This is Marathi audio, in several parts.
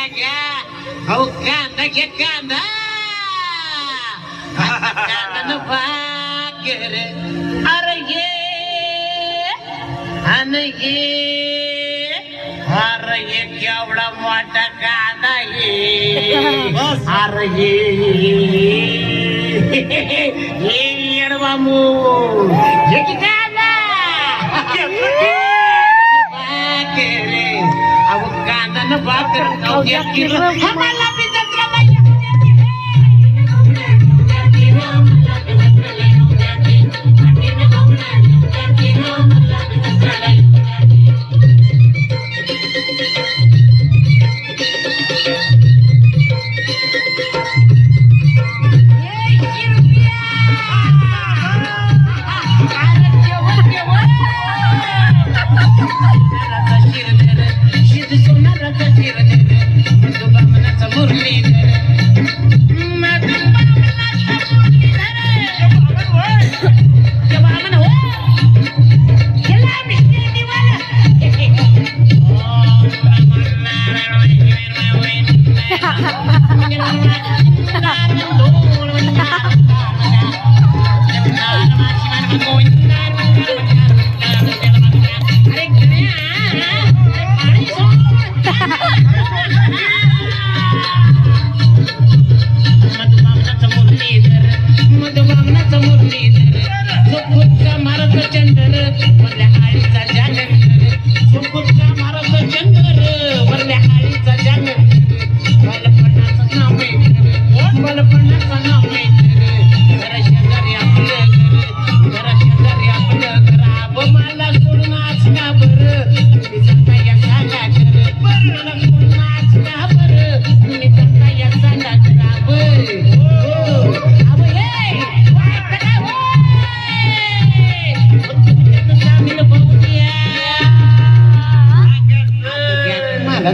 घ्या अहो कांदा घ्या कांदा कांदा भाकर अरे ये अरे ये केवढा मोठा कांदा ये अरे ये येडवामू ये की कांदा अहो कांदा न भाकर खाऊ द्या आम्हाला बी जत्रा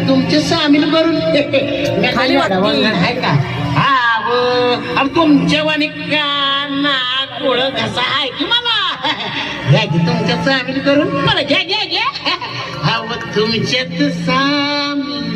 तुमचे सामील करून खाली आहे का हा तुमच्या वाणी काना कोळ कसा आहे की मला घ्या की तुमच्या सामील करून मला घ्या घ्या घ्या तुमच्यात सामील